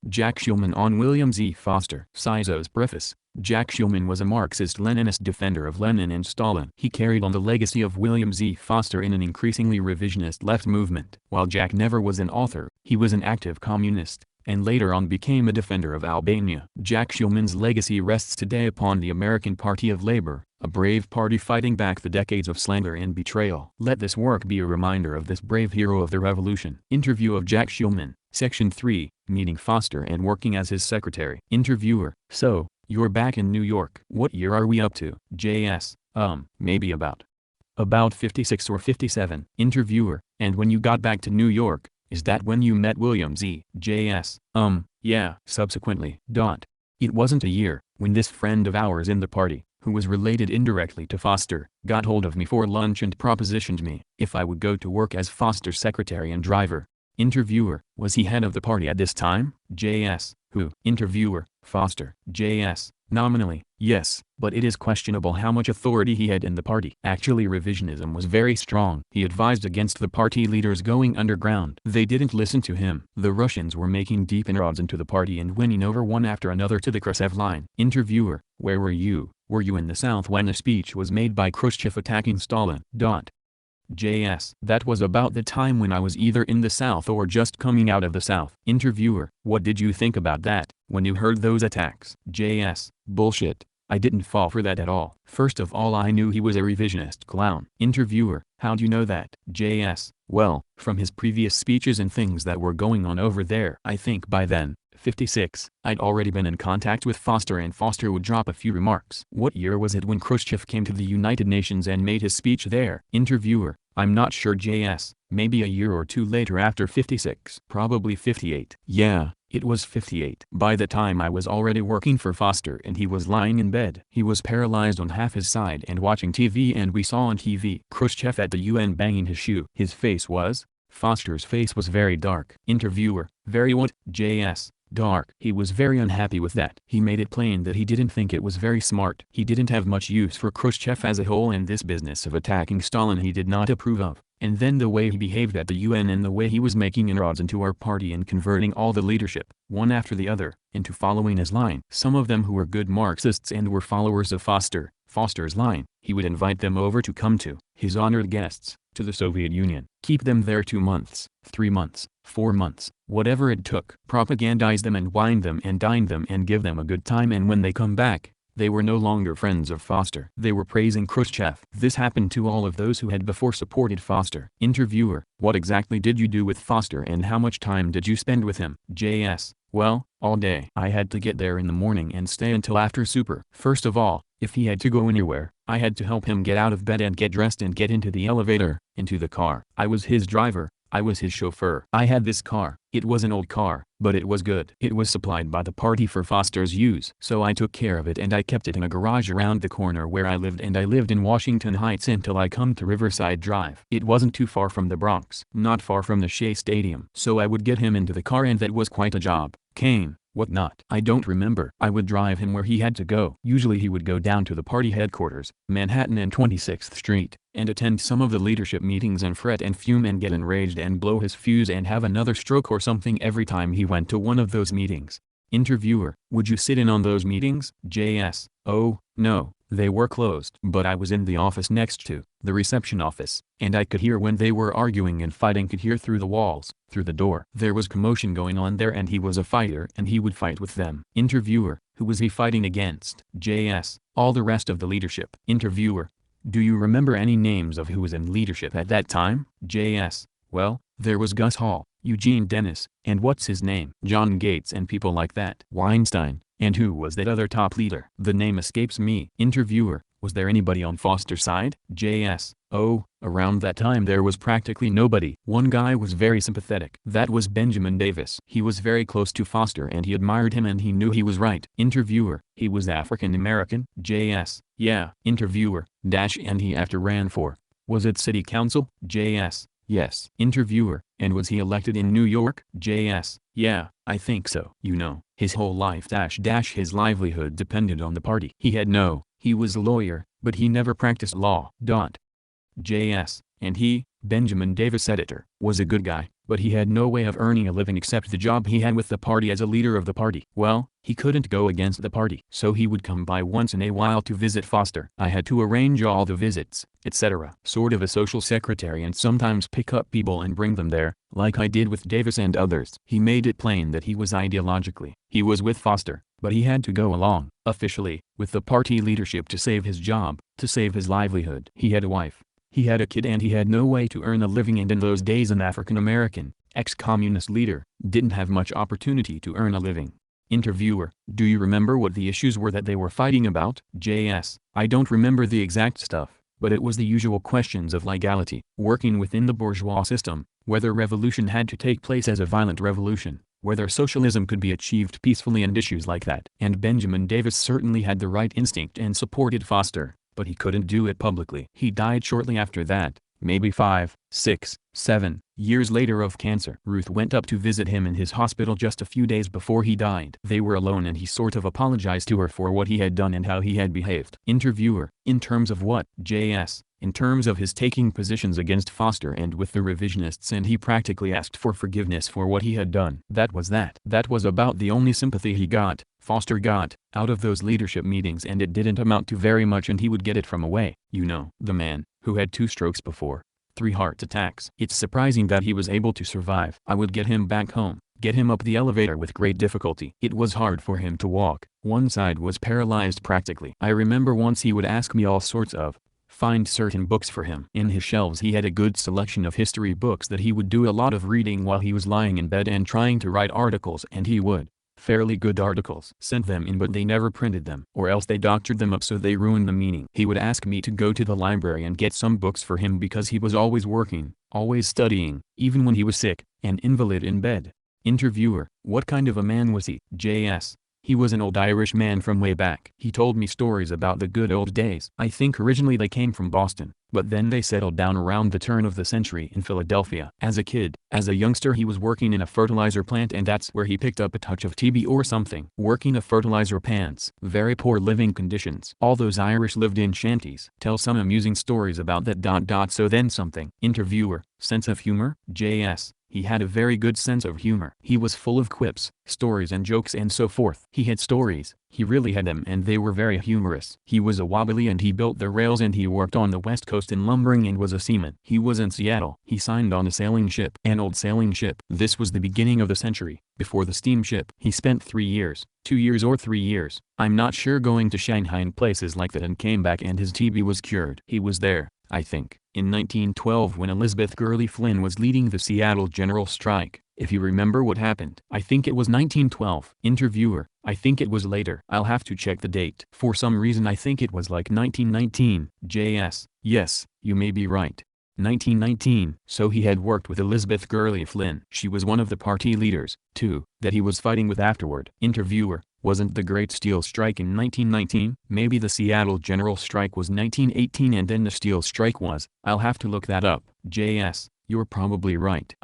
Jack Shulman on William Z. Foster. Sizo's preface. Jack Shulman was a Marxist-Leninist defender of Lenin and Stalin. He carried on the legacy of William Z. Foster in an increasingly revisionist left movement. While Jack never was an author, he was an active communist, and later on became a defender of Albania. Jack Shulman's legacy rests today upon the American Party of Labor, a brave party fighting back the decades of slander and betrayal. Let this work be a reminder of this brave hero of the revolution. Interview of Jack Shulman, Section 3, Meeting Foster and working as his secretary. Interviewer: So, you're back in New York. What year are we up to? JS: Maybe about 56 or 57. Interviewer: And when you got back to New York, is that when you met William Z? JS: Yeah. Subsequently. It wasn't a year, when this friend of ours in the party, who was related indirectly to Foster, got hold of me for lunch and propositioned me if I would go to work as Foster's secretary and driver. Interviewer: Was he head of the party at this time? JS: Who? Interviewer: Foster. JS: Nominally, yes, but it is questionable how much authority he had in the party. Actually, revisionism was very strong. He advised against the party leaders going underground. They didn't listen to him. The Russians were making deep inroads into the party and winning over one after another to the Khrushchev line. Interviewer: Where were you? Were you in the South when the speech was made by Khrushchev attacking Stalin? JS: That was about the time when I was either in the South or just coming out of the South. Interviewer: What did you think about that, when you heard those attacks? JS: Bullshit. I didn't fall for that at all. First of all, I knew he was a revisionist clown. Interviewer: How'd you know that? JS: Well, from his previous speeches and things that were going on over there. I think by then, 56, I'd already been in contact with Foster and Foster would drop a few remarks. What year was it when Khrushchev came to the United Nations and made his speech there? Interviewer: I'm not sure. JS: Maybe a year or two later after 56. Probably 58. Yeah, it was 58. By the time I was already working for Foster and he was lying in bed. He was paralyzed on half his side and watching TV, and we saw on TV Khrushchev at the UN banging his shoe. His face was? Foster's face was very dark. Interviewer: Very what? JS: Dark. He was very unhappy with that. He made it plain that he didn't think it was very smart. He didn't have much use for Khrushchev as a whole, and this business of attacking Stalin he did not approve of. And then the way he behaved at the UN and the way he was making inroads into our party and converting all the leadership, one after the other, into following his line. Some of them who were good Marxists and were followers of Foster's line, he would invite them over to come to, his honored guests, to the Soviet Union. Keep them there 2 months, 3 months, 4 months, whatever it took. Propagandize them and wine them and dine them and give them a good time, and when they come back, they were no longer friends of Foster. They were praising Khrushchev. This happened to all of those who had before supported Foster. Interviewer: What exactly did you do with Foster and how much time did you spend with him? JS: Well, all day. I had to get there in the morning and stay until after supper. First of all, if he had to go anywhere, I had to help him get out of bed and get dressed and get into the elevator, into the car. I was his driver. I was his chauffeur. I had this car. It was an old car, but it was good. It was supplied by the party for Foster's use. So I took care of it and I kept it in a garage around the corner where I lived, and I lived in Washington Heights until I come to Riverside Drive. It wasn't too far from the Bronx, not far from the Shea Stadium. So I would get him into the car, and that was quite a job. Cane, whatnot. I don't remember. I would drive him where he had to go. Usually he would go down to the party headquarters, Manhattan and 26th Street, and attend some of the leadership meetings and fret and fume and get enraged and blow his fuse and have another stroke or something every time he went to one of those meetings. Interviewer: Would you sit in on those meetings? JS: Oh, no, they were closed. But I was in the office next to the reception office, and I could hear when they were arguing and fighting, could hear through the walls, through the door. There was commotion going on there, and he was a fighter and he would fight with them. Interviewer: Who was he fighting against? JS: All the rest of the leadership. Interviewer: Do you remember any names of who was in leadership at that time? JS: Well, there was Gus Hall, Eugene Dennis, and what's his name? John Gates and people like that. Weinstein. And who was that other top leader? The name escapes me. Interviewer: Was there anybody on Foster's side? JS: Oh, around that time there was practically nobody. One guy was very sympathetic. That was Benjamin Davis. He was very close to Foster and he admired him and he knew he was right. Interviewer: He was African American? JS: Yeah. Interviewer: And he after ran for, was it city council? JS: Yes. Interviewer: And was he elected in New York? JS: Yeah, I think so. You know, his whole life his livelihood depended on the party. He was a lawyer, but he never practiced law. JS: And he, Benjamin Davis editor, was a good guy. but he had no way of earning a living except the job he had with the party as a leader of the party. Well, he couldn't go against the party, so he would come by once in a while to visit Foster. I had to arrange all the visits, etc. Sort of a social secretary, and sometimes pick up people and bring them there, like I did with Davis and others. He made it plain that he was ideologically, he was with Foster, but he had to go along, officially, with the party leadership to save his job, to save his livelihood. He had a wife. He had a kid, and he had no way to earn a living, and in those days an African-American, ex-communist leader, didn't have much opportunity to earn a living. Interviewer: do you remember what the issues were that they were fighting about? JS: I don't remember the exact stuff, but it was the usual questions of legality, working within the bourgeois system, whether revolution had to take place as a violent revolution, whether socialism could be achieved peacefully, and issues like that. And Benjamin Davis certainly had the right instinct and supported Foster, but he couldn't do it publicly. He died shortly after that, maybe 5, 6, 7 years later of cancer. Ruth went up to visit him in his hospital just a few days before he died. They were alone, and he sort of apologized to her for what he had done and how he had behaved. Interviewer: in terms of what? JS: in terms of his taking positions against Foster and with the revisionists, and he practically asked for forgiveness for what he had done. That was that. That was about the only sympathy he got, Foster got, out of those leadership meetings, and it didn't amount to very much, and he would get it from away. You know, the man, who had 2 strokes before, 3 heart attacks. It's surprising that he was able to survive. I would get him back home, get him up the elevator with great difficulty. It was hard for him to walk, one side was paralyzed practically. I remember once he would ask me all sorts of, find certain books for him. In his shelves he had a good selection of history books that he would do a lot of reading while he was lying in bed and trying to write articles, and he would, fairly good articles, sent them in, but they never printed them, or else they doctored them up so they ruined the meaning. He would ask me to go to the library and get some books for him because he was always working, always studying, even when he was sick, an invalid in bed. Interviewer: what kind of a man was he? JS: he was an old Irish man from way back. He told me stories about the good old days. I think originally they came from Boston, but then they settled down around the turn of the century in Philadelphia. As a kid, as a youngster, he was working in a fertilizer plant, and that's where he picked up a touch of TB or something. Working a fertilizer plants, very poor living conditions. All those Irish lived in shanties. Tell some amusing stories about that. So then something. Interviewer: sense of humor? JS: he had a very good sense of humor. He was full of quips, stories and jokes and so forth. He had stories, he really had them, and they were very humorous. He was a wobbly, and he built the rails, and he worked on the west coast in lumbering and was a seaman. He was in Seattle. He signed on a sailing ship, an old sailing ship. This was the beginning of the century, before the steamship. He spent 3 years, 2 years or 3 years, I'm not sure, going to Shanghai and places like that, and came back and his TB was cured. He was there, I think, in 1912 when Elizabeth Gurley Flynn was leading the Seattle general strike, if you remember what happened. I think it was 1912. Interviewer: I think it was later. I'll have to check the date. For some reason I think it was like 1919. JS: yes, you may be right. 1919. So he had worked with Elizabeth Gurley Flynn. She was one of the party leaders, too, that he was fighting with afterward. Interviewer: wasn't the Great Steel Strike in 1919? Maybe the Seattle General Strike was 1918 and then the Steel Strike was. I'll have to look that up. JS: you're probably right.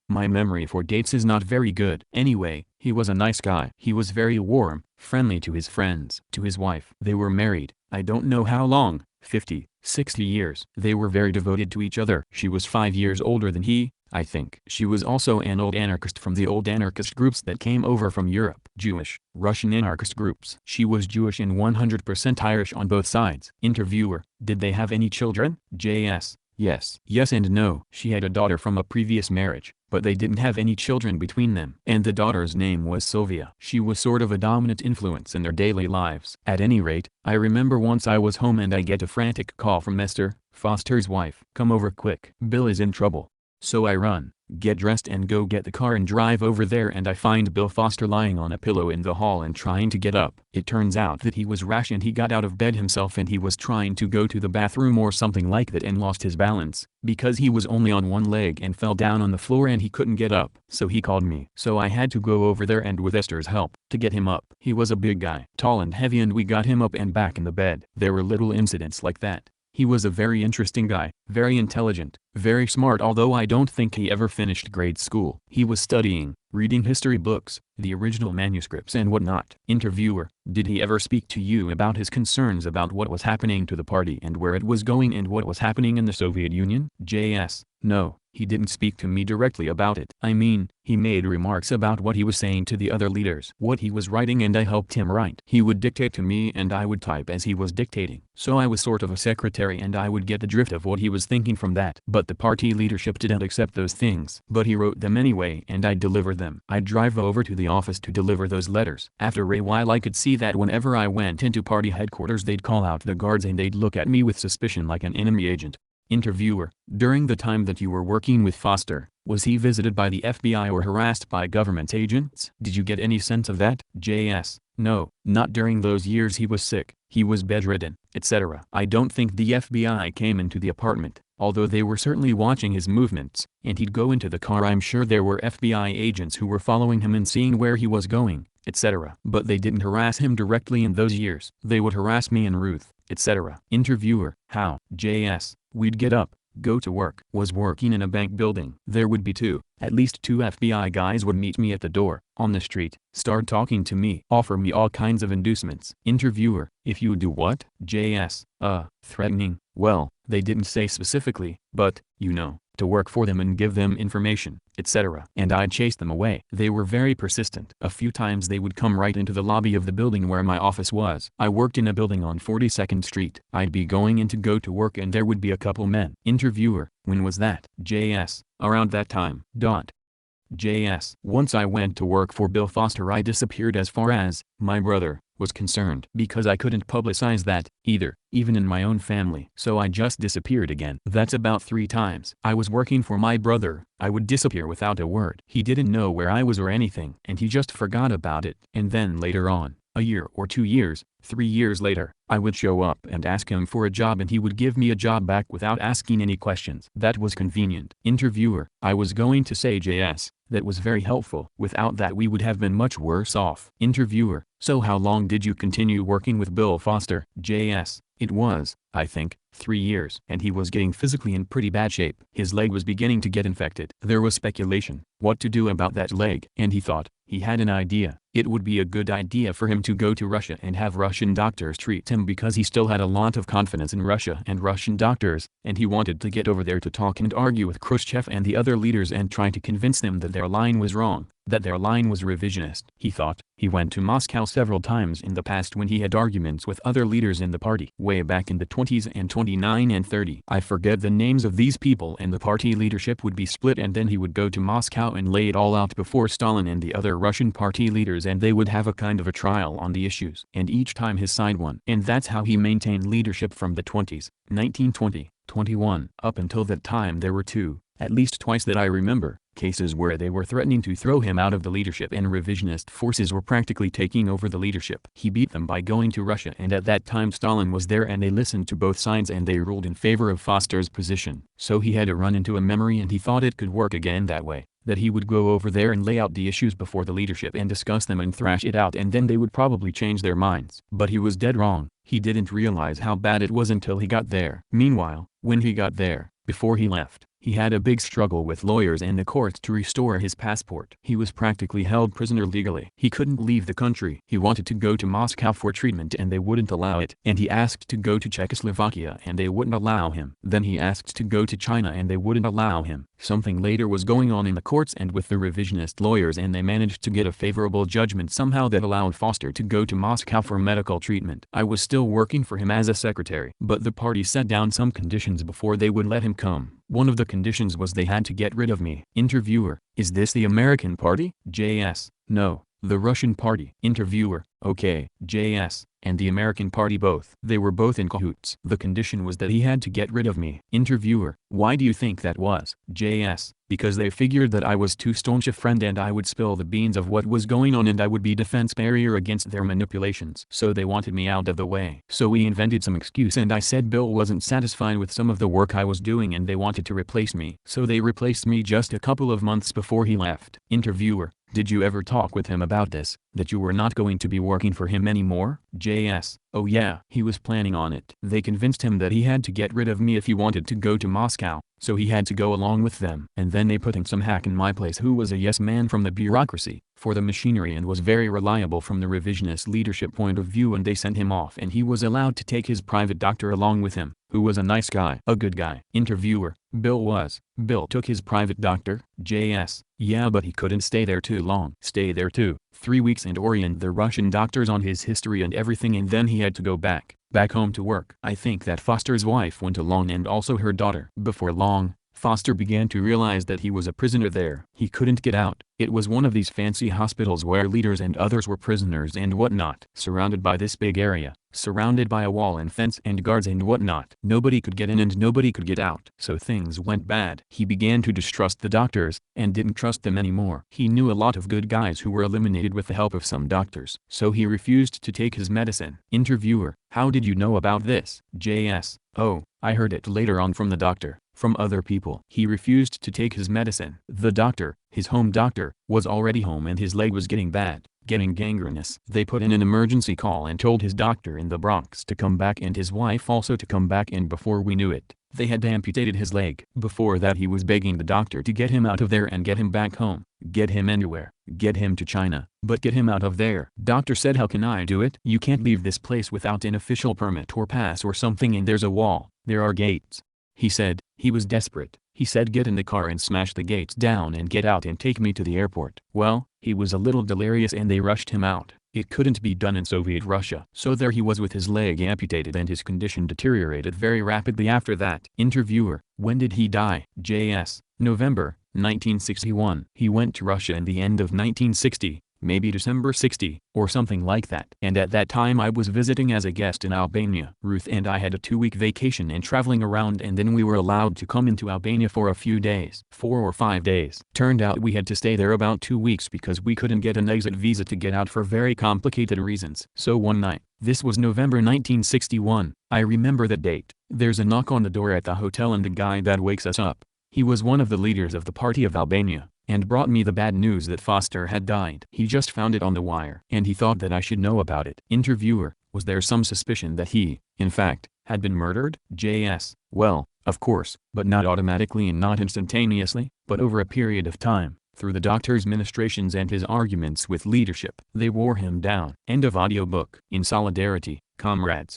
My memory for dates is not very good. Anyway, he was a nice guy. He was very warm, friendly to his friends, to his wife. They were married, I don't know how long, 50, 60 years. They were very devoted to each other. She was 5 years older than he, I think. She was also an old anarchist from the old anarchist groups that came over from Europe. Jewish, Russian anarchist groups. She was Jewish and 100% Irish on both sides. Interviewer: did they have any children? JS: yes. Yes and no. She had a daughter from a previous marriage, but they didn't have any children between them. And the daughter's name was Sylvia. She was sort of a dominant influence in their daily lives. At any rate, I remember once I was home and I get a frantic call from Esther, Foster's wife. Come over quick. Bill is in trouble. So I run, get dressed and go get the car and drive over there, and I find Bill Foster lying on a pillow in the hall and trying to get up. It turns out that he was rash and he got out of bed himself, and he was trying to go to the bathroom or something like that and lost his balance, because he was only on one leg, and fell down on the floor and he couldn't get up. So he called me. So I had to go over there and with Esther's help, to get him up. He was a big guy, tall and heavy, and we got him up and back in the bed. There were little incidents like that. He was a very interesting guy, very intelligent, very smart, although I don't think he ever finished grade school. He was studying, reading history books, the original manuscripts and whatnot. Interviewer: did he ever speak to you about his concerns about what was happening to the party and where it was going and what was happening in the Soviet Union? JS: no, He didn't speak to me directly about it. I mean, he made remarks about what he was saying to the other leaders, what he was writing, and I helped him write. He would dictate to me and I would type as he was dictating. So I was sort of a secretary and I would get the drift of what he was thinking from that. But the party leadership didn't accept those things. But he wrote them anyway and I delivered them. I'd drive over to the office to deliver those letters. After a while I could see that whenever I went into party headquarters they'd call out the guards and they'd look at me with suspicion like an enemy agent. Interviewer: during the time that you were working with Foster, was he visited by the FBI or harassed by government agents? Did you get any sense of that? JS: no, not during those years. He was sick, he was bedridden, etc. I don't think the FBI came into the apartment, although they were certainly watching his movements, and he'd go into the car. I'm sure there were FBI agents who were following him and seeing where he was going, etc. But they didn't harass him directly in those years. They would harass me and Ruth, etc. Interviewer: how? JS: we'd get up, go to work. Was working in a bank building. There would be at least two FBI guys would meet me at the door, on the street, start talking to me, offer me all kinds of inducements. Interviewer: if you do what? JS: threatening. Well, they didn't say specifically, but, you know, to work for them and give them information, etc. And I'd chase them away. They were very persistent. A few times they would come right into the lobby of the building where my office was. I worked in a building on 42nd Street. I'd be going in to go to work and there would be a couple men. Interviewer: when was that? JS: around that time. JS: once I went to work for Bill Foster I disappeared as far as my brother was concerned, because I couldn't publicize that, either, even in my own family. So I just disappeared again. That's about 3 times. I was working for my brother, I would disappear without a word. He didn't know where I was or anything, and he just forgot about it. And then later on, a year or 2 years, 3 years later, I would show up and ask him for a job and he would give me a job back without asking any questions. That was convenient. Interviewer: I was going to say JS, that was very helpful. Without that we would have been much worse off. Interviewer: so how long did you continue working with Bill Foster? JS: it was, I think, 3 years. And he was getting physically in pretty bad shape. His leg was beginning to get infected. There was speculation what to do about that leg. And he thought, he had an idea. It would be a good idea for him to go to Russia and have Russian doctors treat him, because he still had a lot of confidence in Russia and Russian doctors, and he wanted to get over there to talk and argue with Khrushchev and the other leaders and try to convince them that their line was wrong, that their line was revisionist. He thought. He went to Moscow several times in the past when he had arguments with other leaders in the party. Way back in the 20s and 29 and 30. I forget the names of these people, and the party leadership would be split, and then he would go to Moscow and lay it all out before Stalin and the other Russian party leaders, and they would have a kind of a trial on the issues. And each time his side won. And that's how he maintained leadership from the 20s, 1920, 21. Up until that time there were at least twice that I remember, cases where they were threatening to throw him out of the leadership and revisionist forces were practically taking over the leadership. He beat them by going to Russia, and at that time Stalin was there and they listened to both sides and they ruled in favor of Foster's position. So he had to run into a memory, and he thought it could work again that way, that he would go over there and lay out the issues before the leadership and discuss them and thrash it out, and then they would probably change their minds. But he was dead wrong. He didn't realize how bad it was until he got there. Meanwhile, when he got there, before he left, he had a big struggle with lawyers and the courts to restore his passport. He was practically held prisoner legally. He couldn't leave the country. He wanted to go to Moscow for treatment and they wouldn't allow it. And he asked to go to Czechoslovakia and they wouldn't allow him. Then he asked to go to China and they wouldn't allow him. Something later was going on in the courts and with the revisionist lawyers, and they managed to get a favorable judgment somehow that allowed Foster to go to Moscow for medical treatment. I was still working for him as a secretary. But the party set down some conditions before they would let him come. One of the conditions was they had to get rid of me. Interviewer: is this the American party? JS: no, the Russian party. Interviewer: okay. JS: and the American party both? They were both in cahoots. The condition was that he had to get rid of me. Interviewer: why do you think that was? JS: because they figured that I was too staunch a friend and I would spill the beans of what was going on and I would be defense barrier against their manipulations. So they wanted me out of the way. So we invented some excuse and I said Bill wasn't satisfied with some of the work I was doing and they wanted to replace me. So they replaced me just a couple of months before he left. Interviewer: did you ever talk with him about this, that you were not going to be working for him anymore? JS: oh yeah, he was planning on it. They convinced him that he had to get rid of me if he wanted to go to Moscow, so he had to go along with them. And then they put in some hack in my place who was a yes man from the bureaucracy, for the machinery and was very reliable from the revisionist leadership point of view, and they sent him off and he was allowed to take his private doctor along with him, who was a nice guy. A good guy. Interviewer: Bill took his private doctor, JS. Yeah, but he couldn't stay there too long. Stay there 3 weeks and orient the Russian doctors on his history and everything, and then he had to go back home to work. I think that Foster's wife went along and also her daughter. Before long, Foster began to realize that he was a prisoner there. He couldn't get out. It was one of these fancy hospitals where leaders and others were prisoners and whatnot. Surrounded by this big area, surrounded by a wall and fence and guards and whatnot. Nobody could get in and nobody could get out. So things went bad. He began to distrust the doctors, and didn't trust them anymore. He knew a lot of good guys who were eliminated with the help of some doctors. So he refused to take his medicine. Interviewer: how did you know about this? JS: oh, I heard it later on from the doctor, from other people. He refused to take his medicine. The doctor, his home doctor, was already home and his leg was getting bad, getting gangrenous. They put in an emergency call and told his doctor in the Bronx to come back and his wife also to come back, and before we knew it, they had amputated his leg. Before that he was begging the doctor to get him out of there and get him back home, get him anywhere, get him to China, but get him out of there. Doctor said, how can I do it? You can't leave this place without an official permit or pass or something, and there's a wall, there are gates. He said, he was desperate. He said, get in the car and smash the gates down and get out and take me to the airport. Well, he was a little delirious and they rushed him out. It couldn't be done in Soviet Russia. So there he was with his leg amputated, and his condition deteriorated very rapidly after that. Interviewer: when did he die? JS: November, 1961. He went to Russia in the end of 1960. Maybe December 60, or something like that. And at that time I was visiting as a guest in Albania. Ruth and I had a 2-week vacation and traveling around, and then we were allowed to come into Albania for a few days. 4 or 5 days. Turned out we had to stay there about 2 weeks because we couldn't get an exit visa to get out for very complicated reasons. So one night, this was November 1961, I remember that date, there's a knock on the door at the hotel and the guy that wakes us up, he was one of the leaders of the Party of Albania, and brought me the bad news that Foster had died. He just found it on the wire, and he thought that I should know about it. Interviewer: was there some suspicion that he, in fact, had been murdered? JS: well, of course, but not automatically and not instantaneously, but over a period of time, through the doctor's ministrations and his arguments with leadership. They wore him down. End of audiobook. In solidarity, comrades.